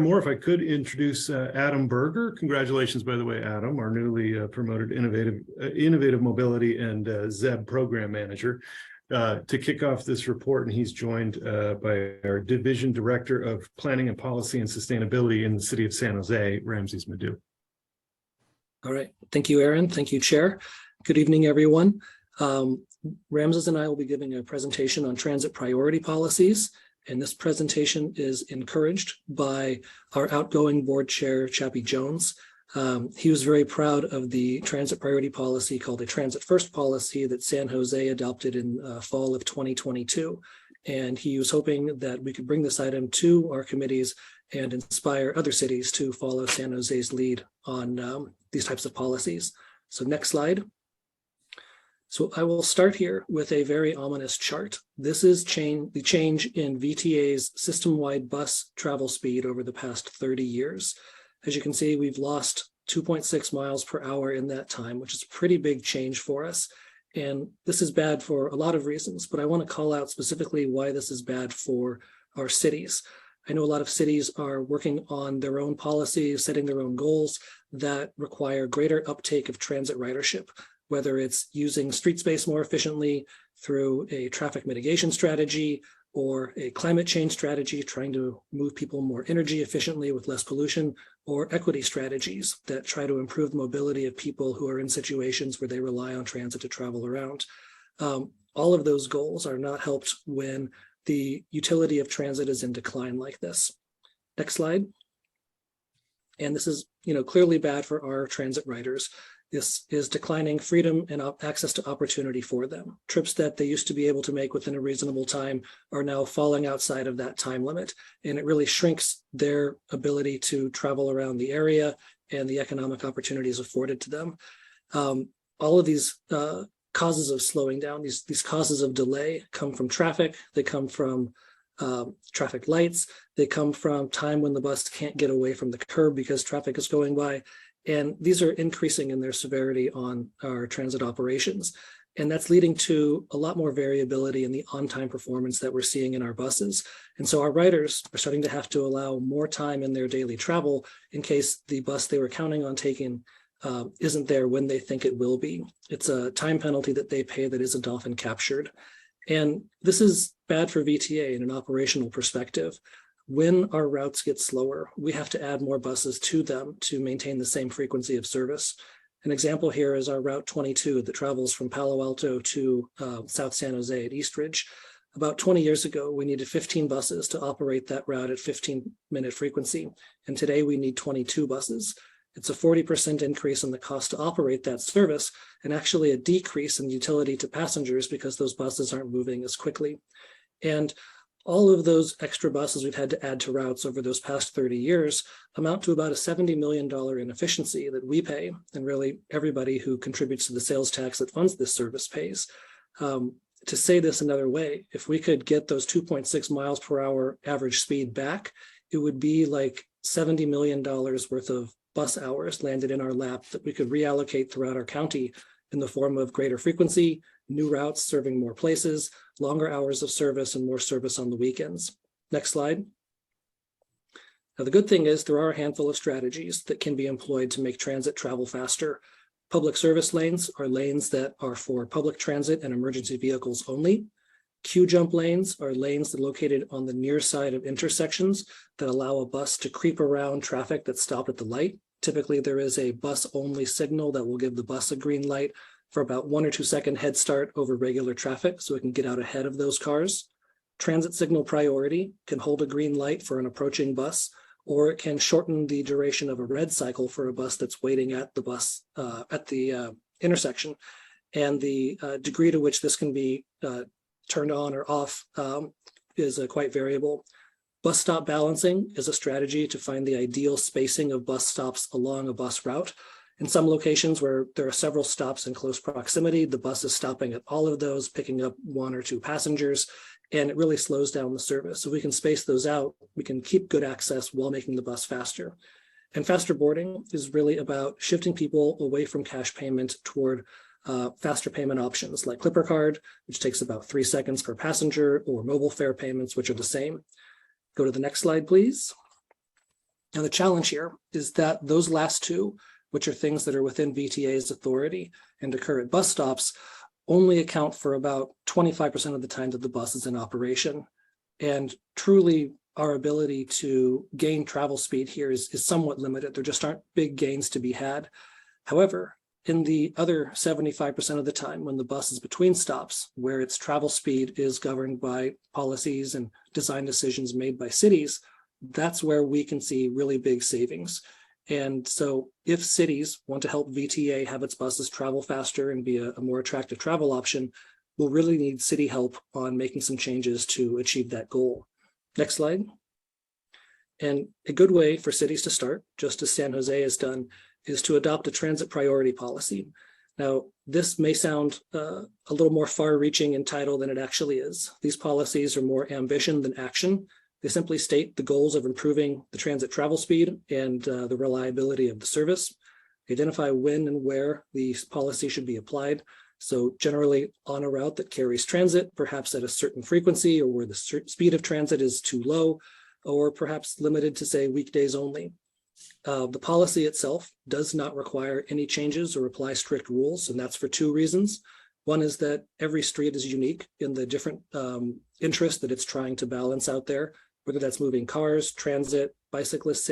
more, if I could introduce Adam Berger. Congratulations, by the way, Adam, our newly promoted innovative mobility and ZEB program manager, to kick off this report. And he's joined by our division director of planning and policy and sustainability in the city of San Jose, Ramses Madhu. All right. Thank you, Aaron. Thank you, Chair. Good evening, everyone. Ramses and I will be giving a presentation on transit priority policies. And this presentation is encouraged by our outgoing board chair, Chappie Jones. He was very proud of the transit priority policy called a transit first policy that San Jose adopted in fall of 2022. And he was hoping that we could bring this item to our committees and inspire other cities to follow San Jose's lead on these types of policies. So next slide. So I will start here with a very ominous chart. This is the change in VTA's system-wide bus travel speed over the past 30 years. As you can see, we've lost 2.6 miles per hour in that time, which is a pretty big change for us. And this is bad for a lot of reasons, but I want to call out specifically why this is bad for our cities. I know a lot of cities are working on their own policies, setting their own goals that require greater uptake of transit ridership, whether it's using street space more efficiently through a traffic mitigation strategy or a climate change strategy, trying to move people more energy efficiently with less pollution, or equity strategies that try to improve the mobility of people who are in situations where they rely on transit to travel around. All of those goals are not helped when the utility of transit is in decline like this. Next slide. And this is, clearly bad for our transit riders. This is declining freedom and access to opportunity for them. Trips that they used to be able to make within a reasonable time are now falling outside of that time limit. And it really shrinks their ability to travel around the area and the economic opportunities afforded to them. All of these causes of slowing down, these causes of delay come from traffic. They come from traffic lights. They come from time when the bus can't get away from the curb because traffic is going by. And these are increasing in their severity on our transit operations. And that's leading to a lot more variability in the on-time performance that we're seeing in our buses. And so our riders are starting to have to allow more time in their daily travel in case the bus they were counting on taking isn't there when they think it will be. It's a time penalty that they pay that isn't often captured. And this is bad for VTA in an operational perspective. When our routes get slower, we have to add more buses to them to maintain the same frequency of service. An example here is our Route 22 that travels from Palo Alto to South San Jose at Eastridge. About 20 years ago, we needed 15 buses to operate that route at 15-minute frequency. And today we need 22 buses. It's a 40% increase in the cost to operate that service, and actually a decrease in utility to passengers because those buses aren't moving as quickly. And all of those extra buses we've had to add to routes over those past 30 years amount to about a $70 million inefficiency that we pay, and really everybody who contributes to the sales tax that funds this service pays. To say this another way, if we could get those 2.6 miles per hour average speed back, it would be like $70 million worth of bus hours landed in our lap that we could reallocate throughout our county in the form of greater frequency, new routes serving more places, longer hours of service, and more service on the weekends. Next slide. Now, the good thing is there are a handful of strategies that can be employed to make transit travel faster. Public service lanes are lanes that are for public transit and emergency vehicles only. Queue jump lanes are lanes that are located on the near side of intersections that allow a bus to creep around traffic that's stopped at the light. Typically, there is a bus-only signal that will give the bus a green light for about 1 or 2 second head start over regular traffic so it can get out ahead of those cars. Transit signal priority can hold a green light for an approaching bus, or it can shorten the duration of a red cycle for a bus that's waiting at the bus at the intersection. And the degree to which this can be turned on or off is quite variable. Bus stop balancing is a strategy to find the ideal spacing of bus stops along a bus route. In some locations where there are several stops in close proximity, the bus is stopping at all of those, picking up 1 or 2 passengers, and it really slows down the service. So we can space those out. We can keep good access while making the bus faster. And faster boarding is really about shifting people away from cash payment toward faster payment options like Clipper Card, which takes about 3 seconds per passenger, or mobile fare payments, which are the same. Go to the next slide, please. And the challenge here is that those last two, which are things that are within VTA's authority and occur at bus stops, only account for about 25% of the time that the bus is in operation. And truly, our ability to gain travel speed here is somewhat limited. There just aren't big gains to be had. However, in the other 75% of the time, when the bus is between stops, where its travel speed is governed by policies and design decisions made by cities, that's where we can see really big savings. And so if cities want to help VTA have its buses travel faster and be a more attractive travel option, we'll really need city help on making some changes to achieve that goal. Next slide. And a good way for cities to start, just as San Jose has done, is to adopt a transit priority policy. Now, this may sound a little more far-reaching in title than it actually is. These policies are more ambition than action. They simply state the goals of improving the transit travel speed and the reliability of the service. They identify when and where the policy should be applied. So generally on a route that carries transit, perhaps at a certain frequency, or where the speed of transit is too low, or perhaps limited to, say, weekdays only. The policy itself does not require any changes or apply strict rules, and that's for two reasons. One is that every street is unique in the different interests that it's trying to balance out there, whether that's moving cars, transit, bicyclists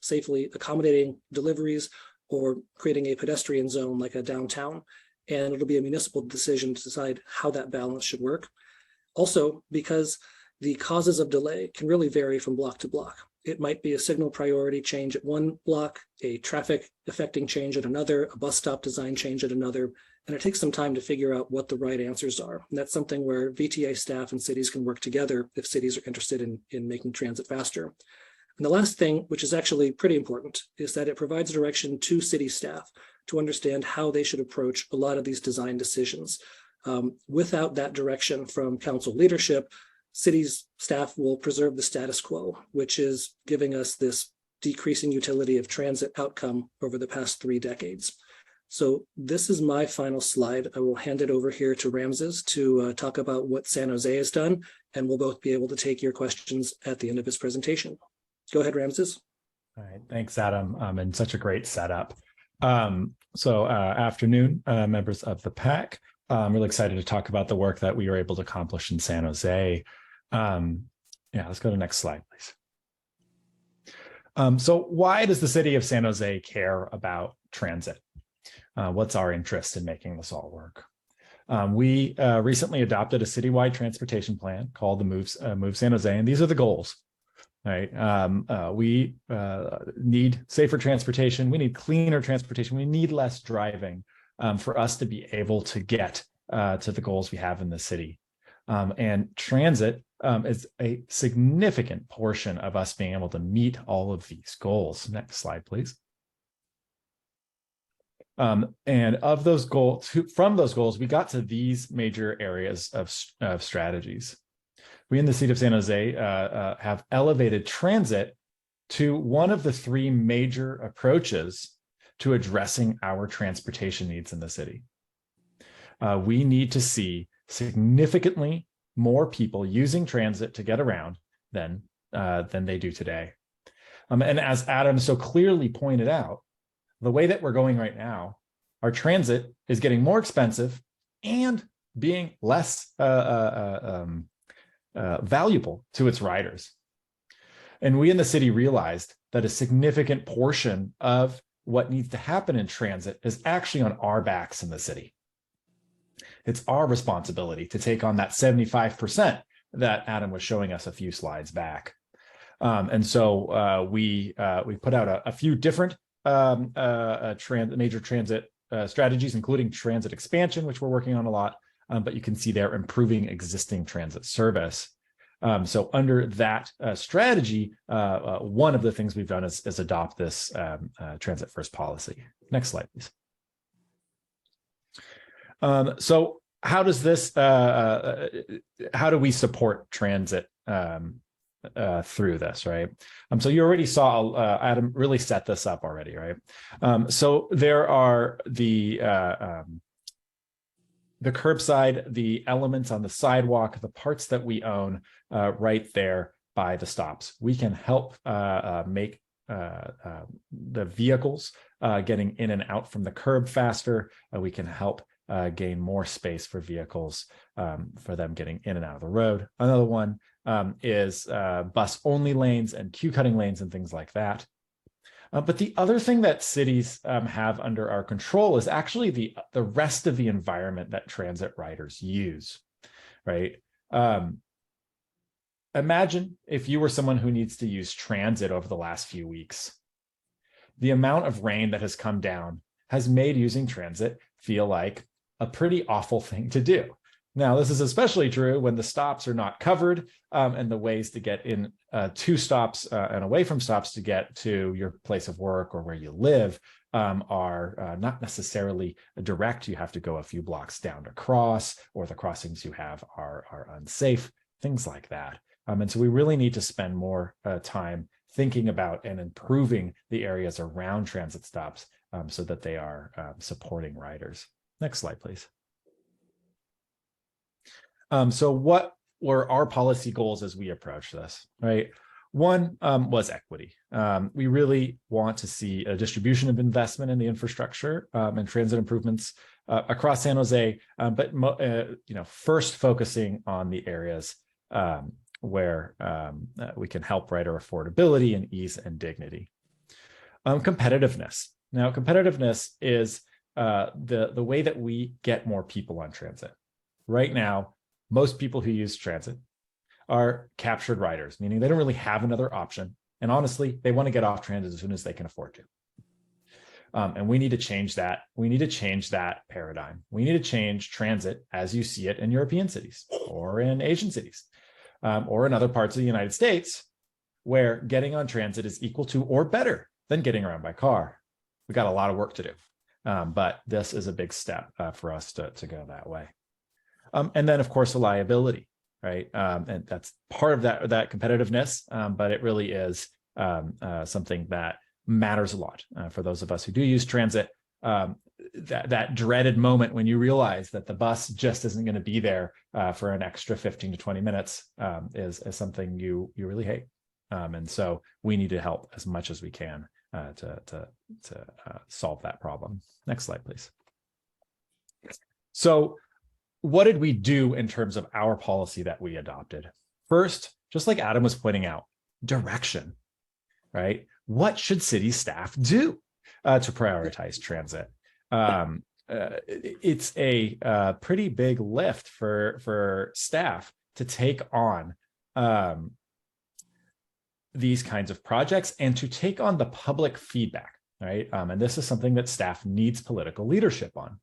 safely accommodating deliveries, or creating a pedestrian zone like a downtown. And it'll be a municipal decision to decide how that balance should work. Also, because the causes of delay can really vary from block to block. It might be a signal priority change at one block, a traffic affecting change at another, a bus stop design change at another, and it takes some time to figure out what the right answers are. And that's something where VTA staff and cities can work together if cities are interested in making transit faster. And the last thing, which is actually pretty important, is that it provides direction to city staff to understand how they should approach a lot of these design decisions. Without that direction from council leadership, cities staff will preserve the status quo, which is giving us this decreasing utility of transit outcome over the past 3 decades. So this is my final slide. I will hand it over here to Ramses to talk about what San Jose has done, and we'll both be able to take your questions at the end of his presentation. Go ahead, Ramses. All right, thanks, Adam, and such a great setup. Afternoon, members of the PAC. I'm really excited to talk about the work that we were able to accomplish in San Jose. Let's go to the next slide, please. So why does the city of San Jose care about transit? What's our interest in making this all work? We recently adopted a citywide transportation plan called the Move San Jose, and these are the goals. Right. We need safer transportation. We need cleaner transportation. We need less driving for us to be able to get to the goals we have in the city. And transit is a significant portion of us being able to meet all of these goals. Next slide, please. And of those goals, from those goals, we got to these major areas of strategies. We in the city of San Jose have elevated transit to one of the 3 major approaches to addressing our transportation needs in the city. We need to see significantly more people using transit to get around than they do today. And as Adam so clearly pointed out, the way that we're going right now, our transit is getting more expensive and being less valuable to its riders. And we in the city realized that a significant portion of what needs to happen in transit is actually on our backs in the city. It's our responsibility to take on that 75% that Adam was showing us a few slides back. And so we put out a few different major transit strategies, including transit expansion, which we're working on a lot. But you can see there improving existing transit service. So under that strategy, one of the things we've done is adopt this transit first policy. Next slide, please. So how does this, how do we support transit through this, right? So you already saw, Adam really set this up already, right? So there are the curbside, the elements on the sidewalk, the parts that we own right there by the stops. We can help make the vehicles getting in and out from the curb faster. We can help gain more space for vehicles for them getting in and out of the road. Another one is bus only lanes and queue cutting lanes and things like that. But the other thing that cities have under our control is actually the rest of the environment that transit riders use, right? Imagine if you were someone who needs to use transit over the last few weeks. The amount of rain that has come down has made using transit feel like a pretty awful thing to do. Now, this is especially true when the stops are not covered and the ways to get in to stops and away from stops to get to your place of work or where you live are not necessarily direct. You have to go a few blocks down to cross, or the crossings you have are unsafe, things like that. And so we really need to spend more time thinking about and improving the areas around transit stops so that they are supporting riders. Next slide, please. So what were our policy goals as we approach this, right? One was equity. We really want to see a distribution of investment in the infrastructure and transit improvements across San Jose, but first focusing on the areas where we can help rider affordability and ease and dignity. Competitiveness. Now, competitiveness is the way that we get more people on transit. Right now, most people who use transit are captured riders, meaning they don't really have another option. And honestly, they want to get off transit as soon as they can afford to. And we need to change that. We need to change that paradigm. We need to change transit as you see it in European cities or in Asian cities or in other parts of the United States, where getting on transit is equal to or better than getting around by car. We got a lot of work to do, but this is a big step for us to go that way. And then, of course, reliability, right? And that's part of that competitiveness, but it really is something that matters a lot for those of us who do use transit. That dreaded moment when you realize that the bus just isn't going to be there for an extra 15 to 20 minutes is something you really hate. And so we need to help as much as we can to solve that problem. Next slide, please. So what did we do in terms of our policy that we adopted? First, just like Adam was pointing out, direction, right? What should city staff do to prioritize transit? It's a pretty big lift for staff to take on these kinds of projects and to take on the public feedback, right? And this is something that staff needs political leadership on.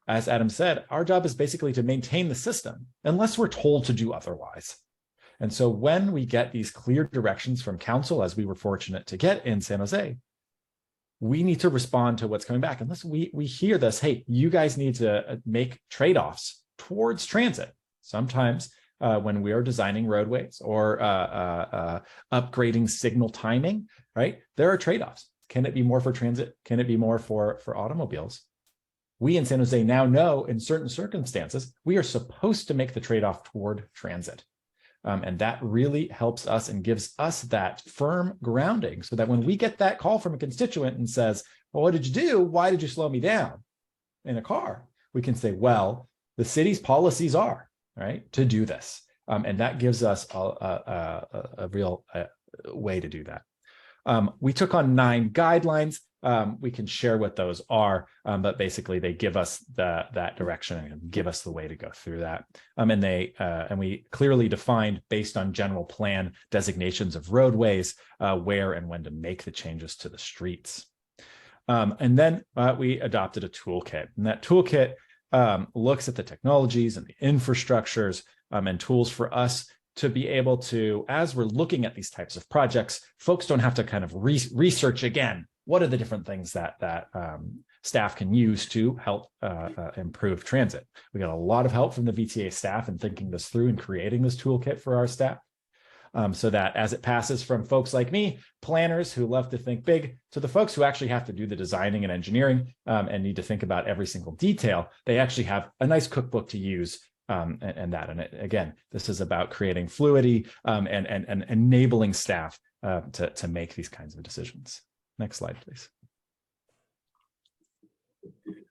As Adam said, our job is basically to maintain the system unless we're told to do otherwise. And so when we get these clear directions from council, as we were fortunate to get in San Jose, we need to respond to what's coming back. Unless we hear this, hey, you guys need to make trade-offs towards transit. Sometimes when we are designing roadways or upgrading signal timing, right, there are trade-offs. Can it be more for transit? Can it be more for automobiles? We in San Jose now know in certain circumstances, we are supposed to make the trade-off toward transit. And that really helps us and gives us that firm grounding so that when we get that call from a constituent and says, well, what did you do? Why did you slow me down in a car? We can say, well, the city's policies are, right, to do this. And that gives us a real way to do that. We took on 9 guidelines. We can share what those are, but basically they give us that direction and give us the way to go through that. And we clearly defined, based on general plan designations of roadways, where and when to make the changes to the streets. And then we adopted a toolkit, and that toolkit looks at the technologies and the infrastructures and tools for us to be able to, as we're looking at these types of projects, folks don't have to kind of research again. What are the different things that staff can use to help improve transit? We got a lot of help from the VTA staff in thinking this through and creating this toolkit for our staff, so that as it passes from folks like me, planners who love to think big, to the folks who actually have to do the designing and engineering and need to think about every single detail, they actually have a nice cookbook to use. And again, this is about creating fluidity and enabling staff to make these kinds of decisions. Next slide, please.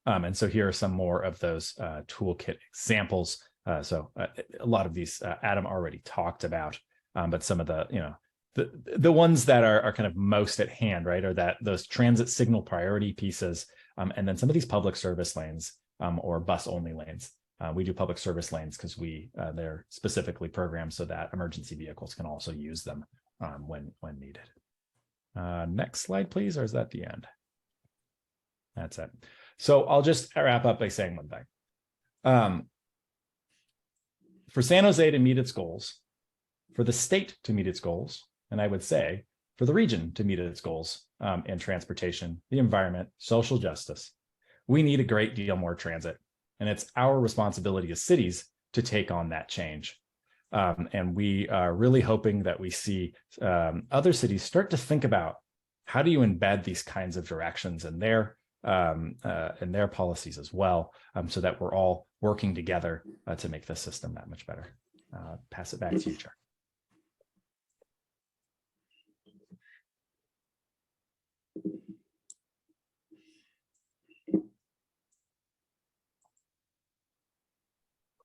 And so here are some more of those toolkit examples. So a lot of these Adam already talked about, but some of the ones that are kind of most at hand, right, are those transit signal priority pieces, and then some of these public service lanes or bus only lanes. We do public service lanes because they're specifically programmed so that emergency vehicles can also use them when needed. Next slide, please, or is that the end? That's it. So I'll just wrap up by saying one thing. For San Jose to meet its goals, for the state to meet its goals, and I would say for the region to meet its goals in transportation, the environment, social justice, we need a great deal more transit. And it's our responsibility as cities to take on that change. And we are really hoping that we see other cities start to think about how do you embed these kinds of directions in their policies as well, so that we're all working together to make the system that much better. Pass it back to you, Chair.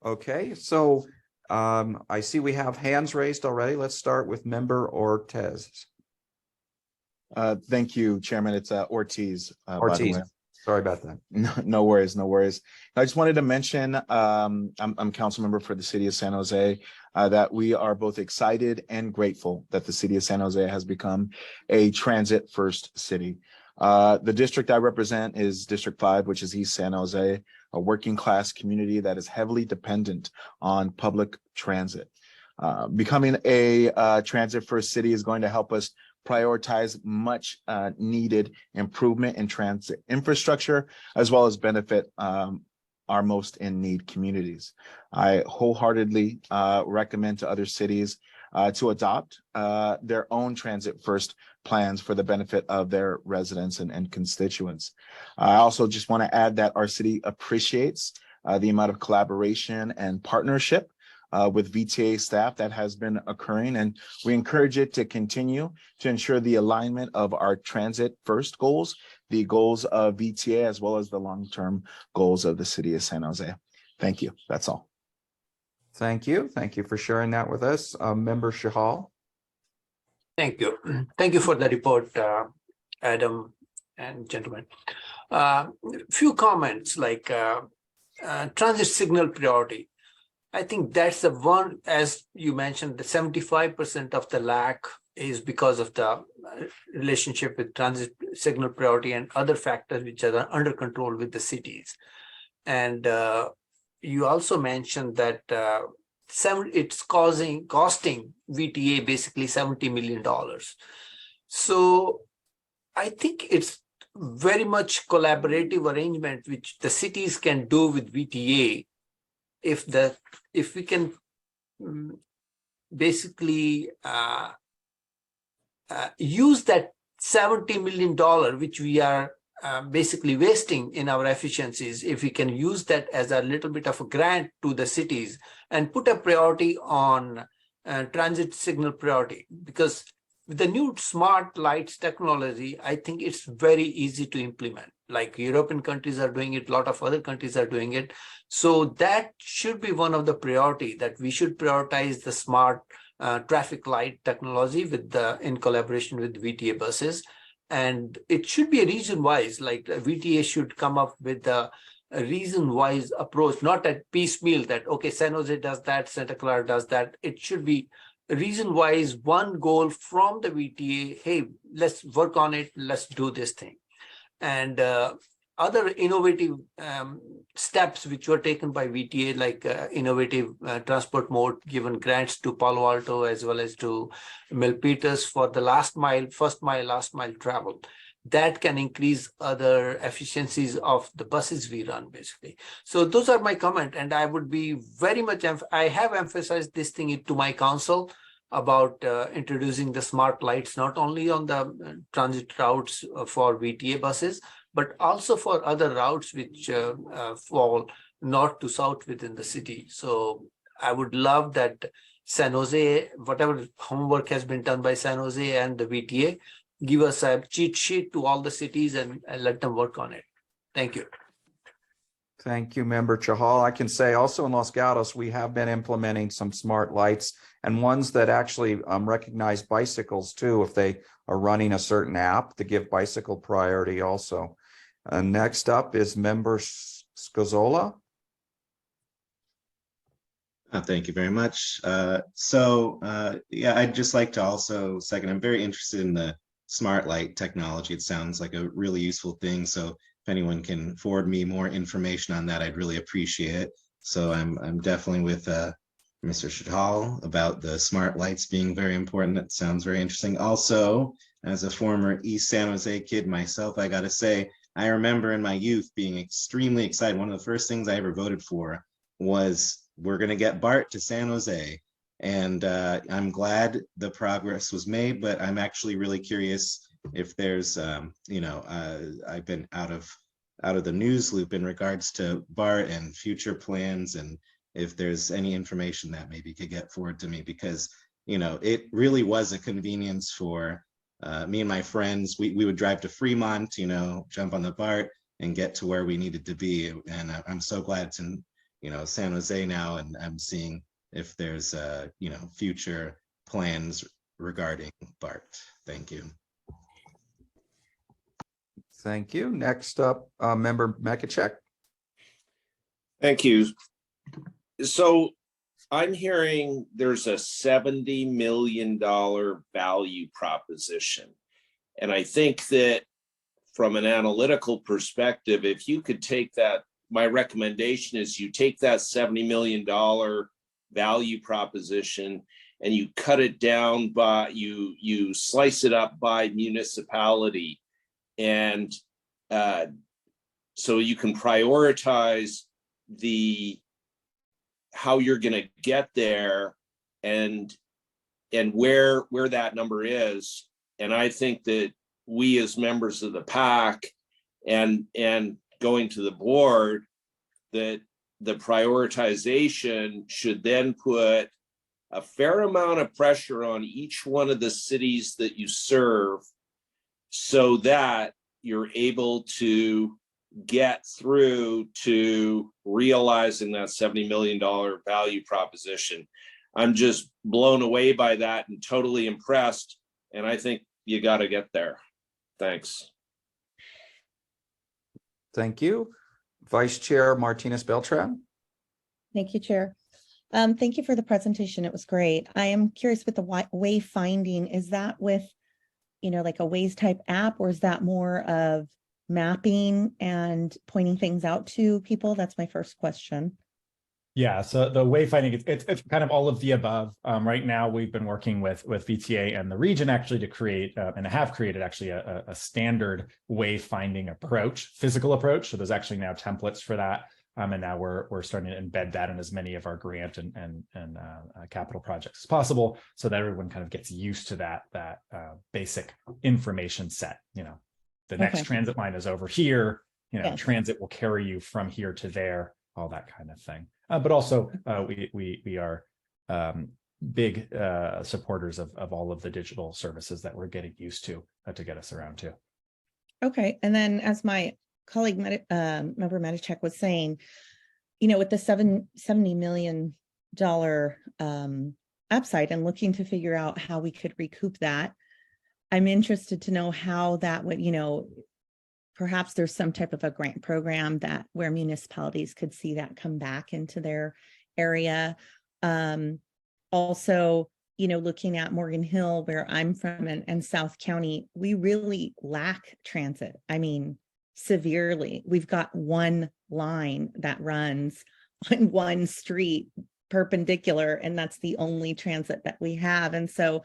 Okay, so I see we have hands raised already. Let's start with Member Ortiz. Thank you, Chairman. It's Ortiz. Ortiz. Sorry about that. No worries, no worries. I just wanted to mention, I'm council member for the city of San Jose, that we are both excited and grateful that the city of San Jose has become a transit first city. The district I represent is District 5, which is East San Jose, a working class community that is heavily dependent on public transit. Becoming a transit first city is going to help us prioritize much needed improvement in transit infrastructure, as well as benefit our most in need communities. I wholeheartedly recommend to other cities to adopt their own transit first plans for the benefit of their residents and constituents. I also just want to add that our city appreciates the amount of collaboration and partnership with VTA staff that has been occurring, and we encourage it to continue to ensure the alignment of our transit first goals, the goals of VTA, as well as the long-term goals of the city of San Jose. Thank you. That's all. Thank you. Thank you for sharing that with us. Member Shahal. Thank you. Thank you for the report, Adam and gentlemen. Few comments like transit signal priority. I think that's the one, as you mentioned, the 75% of the lack is because of the relationship with transit signal priority and other factors which are under control with the cities. And you also mentioned that it's costing VTA basically $70 million. So I think it's very much collaborative arrangement which the cities can do with VTA if we can basically use that $70 million which we are basically wasting in our efficiencies, if we can use that as a little bit of a grant to the cities and put a priority on transit signal priority, because with the new smart lights technology, I think it's very easy to implement. Like European countries are doing it, a lot of other countries are doing it. So that should be one of the priority, that we should prioritize the smart traffic light technology in collaboration with VTA buses. And it should be a region-wise, like VTA should come up with a reason-wise approach, not at piecemeal that, okay, San Jose does that, Santa Clara does that. It should be reason-wise, one goal from the VTA, hey, let's work on it, let's do this thing. And other innovative steps which were taken by VTA, like innovative transport mode, given grants to Palo Alto as well as to Milpitas for the last mile, last mile travel. That can increase other efficiencies of the buses we run, basically. So those are my comment, and I would be very much, I have emphasized this thing to my council about introducing the smart lights, not only on the transit routes for VTA buses, but also for other routes which fall north to south within the city. So I would love that San Jose, whatever homework has been done by San Jose and the VTA, give us a cheat sheet to all the cities and let them work on it. Thank you. Thank you, Member Chahal. I can say also in Los Gatos, we have been implementing some smart lights and ones that actually recognize bicycles too, if they are running a certain app to give bicycle priority also. Next up is Member Scozola. Thank you very much. Yeah, I'd just like to also second, I'm very interested in the smart light technology. It sounds like a really useful thing. So if anyone can forward me more information on that, I'd really appreciate it. So I'm definitely with Mr. Chahal about the smart lights being very important. That sounds very interesting. Also, as a former East San Jose kid myself, I gotta say, I remember in my youth being extremely excited. One of the first things I ever voted for was we're going to get BART to San Jose. And I'm glad the progress was made, but I'm actually really curious if there's, I've been out of the news loop in regards to BART and future plans, and if there's any information that maybe could get forward to me, because, it really was a convenience for me and my friends. We would drive to Fremont, jump on the BART and get to where we needed to be. And I'm so glad it's in, San Jose now, and I'm seeing if there's, future plans regarding BART. Thank you. Thank you. Next up, Member Mekachek. Thank you. So I'm hearing there's a $70 million value proposition. And I think that from an analytical perspective, if you could take that, my recommendation is you take that $70 million value proposition and you cut it down by, you slice it up by municipality. And so you can prioritize how you're going to get there and where that number is. And I think that we as members of the PAC and going to the board, that the prioritization should then put a fair amount of pressure on each one of the cities that you serve, so that you're able to get through to realizing that $70 million value proposition. I'm just blown away by that and totally impressed. And I think you got to get there. Thanks. Thank you. Vice Chair Martinez Beltran. Thank you, Chair. Thank you for the presentation. It was great. I am curious with the wayfinding, is that with, like a Waze type app, or is that more of mapping and pointing things out to people? That's my first question. Yeah, so the wayfinding, it's kind of all of the above. Right now, we've been working with VTA and the region actually to create and have created actually a standard wayfinding approach, physical approach. So there's actually now templates for that. And now we're starting to embed that in as many of our grant and capital projects as possible, so that everyone kind of gets used to that basic information set. The next transit line is over here. Transit will carry you from here to there, all that kind of thing. But also we are big supporters of all of the digital services that we're getting used to get us around too. Okay, and then as my colleague Member Matichek was saying, with the $70 million upside and looking to figure out how we could recoup that, I'm interested to know how that would, perhaps there's some type of a grant program where municipalities could see that come back into their area. Also, looking at Morgan Hill, where I'm from, and South County, we really lack transit. I mean, severely. We've got one line that runs on one street perpendicular, and that's the only transit that we have. And so,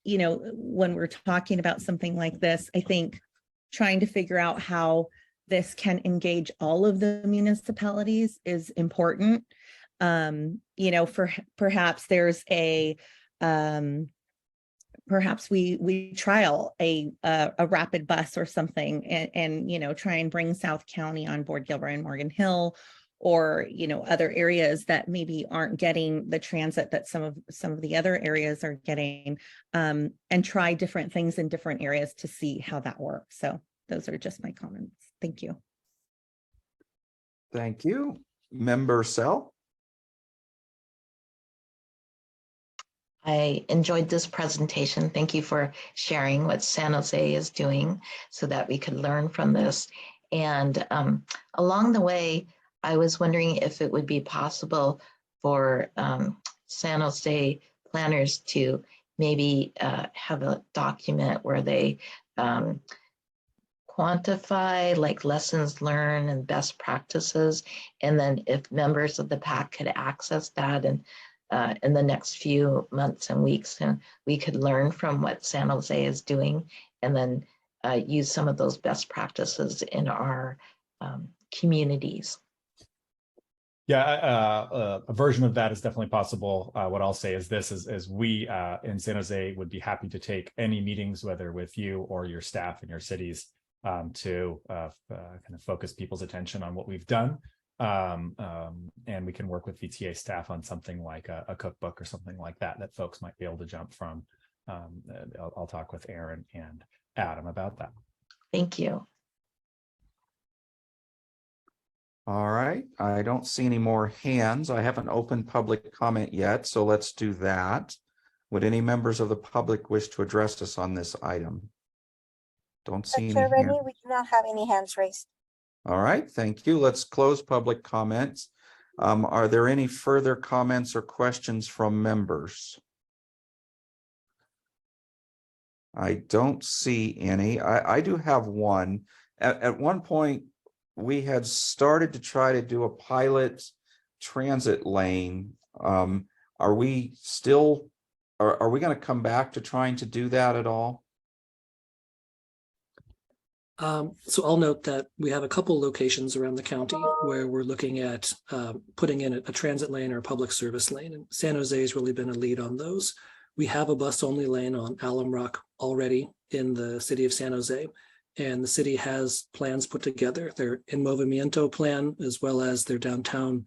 when we're talking about something like this, I think trying to figure out how this can engage all of the municipalities is important. Perhaps there's perhaps we trial a rapid bus or something, and try and bring South County on board, Gilroy and Morgan Hill, or, you know, other areas that maybe aren't getting the transit that some of the other areas are getting, and try different things in different areas to see how that works. So those are just my comments. Thank you. Thank you. Member Sell. I enjoyed this presentation. Thank you for sharing what San Jose is doing so that we could learn from this. And along the way, I was wondering if it would be possible for San Jose planners to maybe have a document where they quantify like lessons learned and best practices. And then if members of the PAC could access that and in the next few months and weeks, and we could learn from what San Jose is doing and then use some of those best practices in our communities. Yeah, a version of that is definitely possible. What I'll say is this, is we in San Jose would be happy to take any meetings, whether with you or your staff in your cities, to kind of focus people's attention on what we've done. And we can work with VTA staff on something like a cookbook or something like that folks might be able to jump from. I'll talk with Aaron and Adam about that. Thank you. All right, I don't see any more hands. I haven't opened public comment yet, so let's do that. Would any members of the public wish to address us on this item? Don't see any hands. We do not have any hands raised. All right, thank you. Let's close public comments. Are there any further comments or questions from members? I don't see any. I do have one. At one point, we had started to try to do a pilot transit lane. Are we still, are we going to come back to trying to do that at all? So I'll note that we have a couple locations around the county where we're looking at putting in a transit lane or a public service lane. And San Jose has really been a lead on those. We have a bus only lane on Alum Rock already in the city of San Jose. And the city has plans put together, their in movimiento plan, as well as their downtown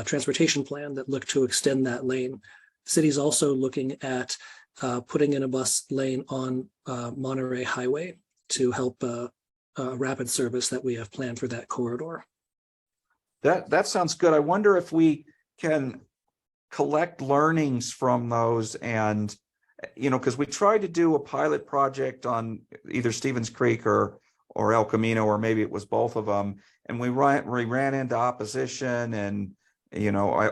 transportation plan that look to extend that lane. The city's also looking at putting in a bus lane on Monterey Highway to help rapid service that we have planned for that corridor. That sounds good. I wonder if we can collect learnings from those, and because we tried to do a pilot project on either Stevens Creek or El Camino, or maybe it was both of them, and we ran into opposition, and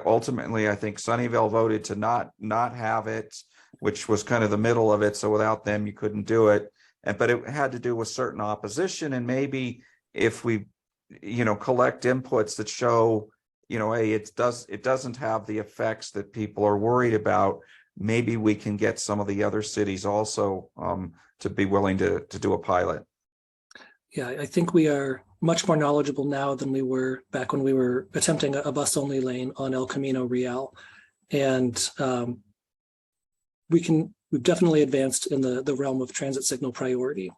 ultimately I think Sunnyvale voted to not have it, which was kind of the middle of it. So without them, you couldn't do it. But it had to do with certain opposition, and maybe if we, collect inputs that show, hey, it doesn't have the effects that people are worried about, maybe we can get some of the other cities also to be willing to do a pilot. Yeah, I think we are much more knowledgeable now than we were back when we were attempting a bus only lane on El Camino Real, and we've definitely advanced in the realm of transit signal priority.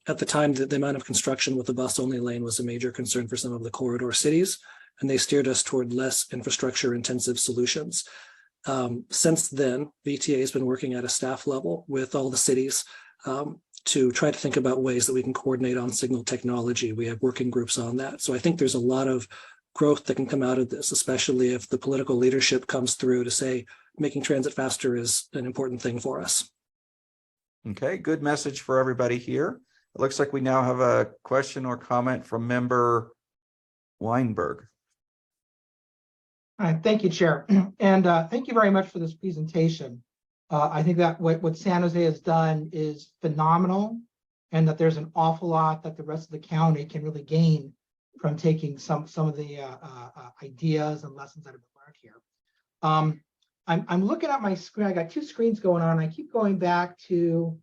At the time, the amount of construction with the bus only lane was a major concern for some of the corridor cities, and they steered us toward less infrastructure intensive solutions. Since then, VTA has been working at a staff level with all the cities to try to think about ways that we can coordinate on signal technology. We have working groups on that. So I think there's a lot of growth that can come out of this, especially if the political leadership comes through to say, making transit faster is an important thing for us. Okay, good message for everybody here. It looks like we now have a question or comment from member Weinberg. All right, thank you, Chair. And thank you very much for this presentation. I think that what San Jose has done is phenomenal, and that there's an awful lot that the rest of the county can really gain from taking some of the ideas and lessons that have been learned here. I'm looking at my screen. I got two screens going on. I keep going back to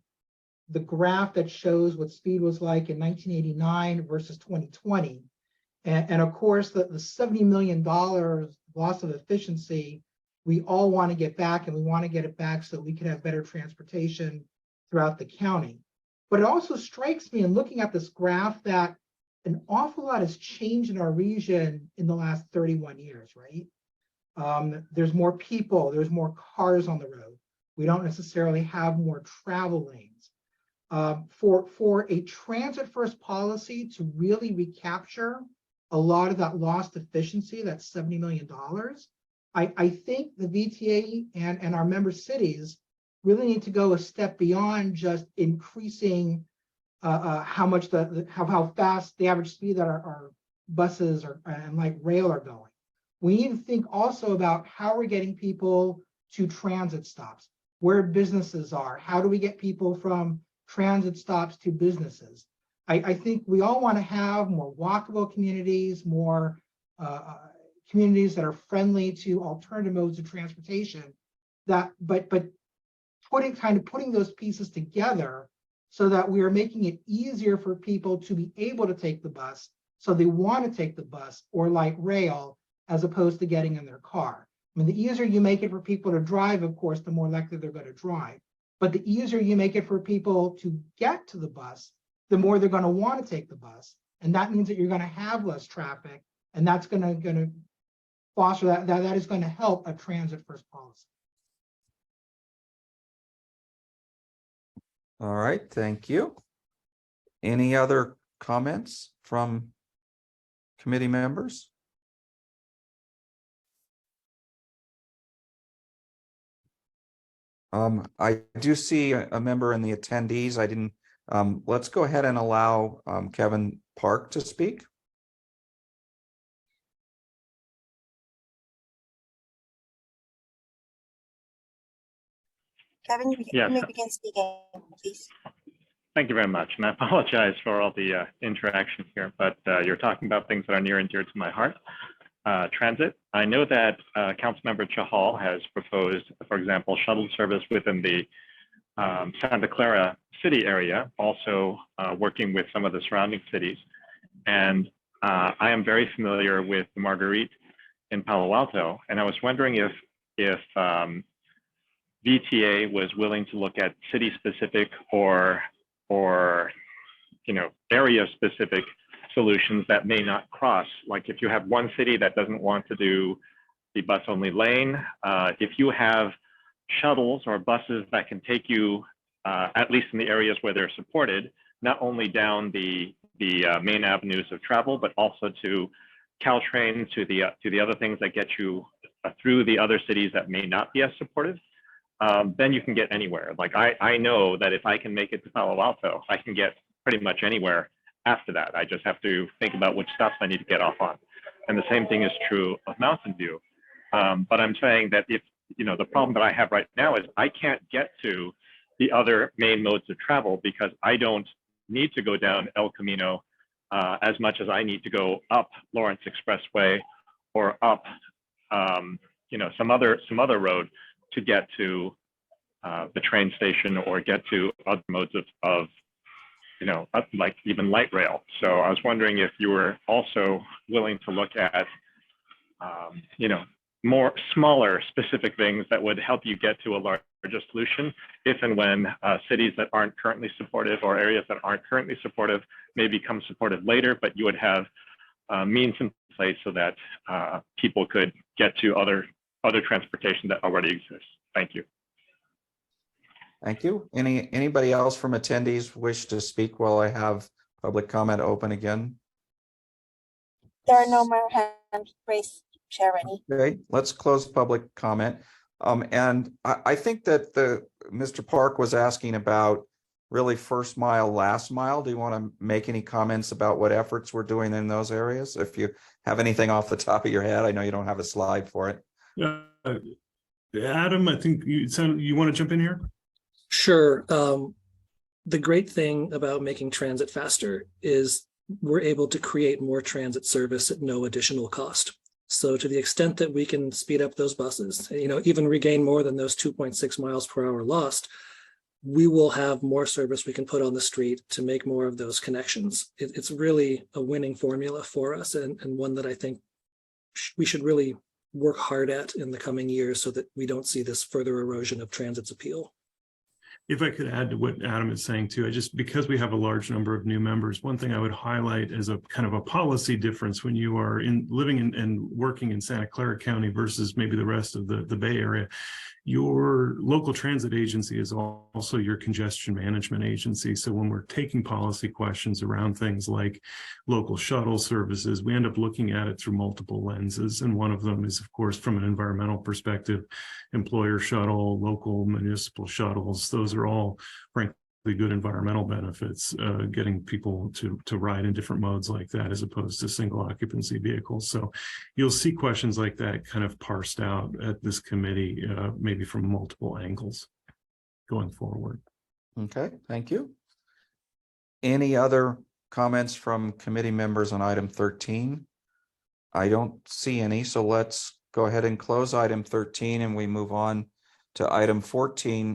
the graph that shows what speed was like in 1989 versus 2020. And of course, the $70 million loss of efficiency, we all want to get back, and we want to get it back so that we can have better transportation throughout the county. But it also strikes me in looking at this graph that an awful lot has changed in our region in the last 31 years, right? There's more people, there's more cars on the road. We don't necessarily have more travel lanes. For a transit first policy to really recapture a lot of that lost efficiency, that's $70 million, I think the VTA and our member cities really need to go a step beyond just increasing how fast the average speed that our buses and like rail are going. We need to think also about how we're getting people to transit stops, where businesses are. How do we get people from transit stops to businesses? I think we all want to have more walkable communities, more communities that are friendly to alternative modes of transportation. But putting those pieces together so that we are making it easier for people to be able to take the bus, so they want to take the bus or like rail as opposed to getting in their car. I mean, the easier you make it for people to drive, of course, the more likely they're going to drive. But the easier you make it for people to get to the bus, the more they're going to want to take the bus. And that means that you're going to have less traffic, and that's going to foster that is going to help a transit first policy. All right, thank you. Any other comments from committee members? I do see a member in the attendees. I didn't, let's go ahead and allow Kevin Park to speak. Kevin, you may begin speaking, please. Thank you very much. And I apologize for all the interaction here, but you're talking about things that are near and dear to my heart. Transit. I know that Councilmember Chahal has proposed, for example, shuttle service within the Santa Clara city area, also working with some of the surrounding cities. And I am very familiar with the Marguerite in Palo Alto, and I was wondering if VTA was willing to look at city-specific or area-specific solutions that may not cross. Like if you have one city that doesn't want to do the bus only lane, if you have shuttles or buses that can take you, at least in the areas where they're supported, not only down the main avenues of travel, but also to Caltrain, to the other things that get you through the other cities that may not be as supportive, then you can get anywhere. Like I know that if I can make it to Palo Alto, I can get pretty much anywhere after that. I just have to think about which stops I need to get off on. And the same thing is true of Mountain View. But I'm saying that if, the problem that I have right now is I can't get to the other main modes of travel because I don't need to go down El Camino as much as I need to go up Lawrence Expressway or up, some other road to get to the train station or get to other modes of like even light rail. So I was wondering if you were also willing to look at, more smaller specific things that would help you get to a larger solution if and when cities that aren't currently supportive or areas that aren't currently supportive may become supportive later, but you would have means in place so that people could get to other transportation that already exists. Thank you. Thank you. Anybody else from attendees wish to speak while I have public comment open again? There are no more hands raised, Chair Rennie. Okay, let's close public comment. And I think that Mr. Park was asking about really first mile, last mile. Do you want to make any comments about what efforts we're doing in those areas? If you have anything off the top of your head, I know you don't have a slide for it. Adam, I think you want to jump in here? Sure. The great thing about making transit faster is we're able to create more transit service at no additional cost. So to the extent that we can speed up those buses, even regain more than those 2.6 miles per hour lost, we will have more service we can put on the street to make more of those connections. It's really a winning formula for us, and one that I think we should really work hard at in the coming years so that we don't see this further erosion of transit's appeal. If I could add to what Adam is saying too, because we have a large number of new members, one thing I would highlight as a kind of a policy difference when you are living in and working in Santa Clara County versus maybe the rest of the Bay Area. Your local transit agency is also your congestion management agency. So when we're taking policy questions around things like local shuttle services, we end up looking at it through multiple lenses. And one of them is, of course, from an environmental perspective, employer shuttle, local municipal shuttles. Those are all, frankly, good environmental benefits, getting people to ride in different modes like that as opposed to single occupancy vehicles. So you'll see questions like that kind of parsed out at this committee, maybe from multiple angles going forward. Okay, thank you. Any other comments from committee members on item 13? I don't see any, so let's go ahead and close item 13 and we move on to item 14,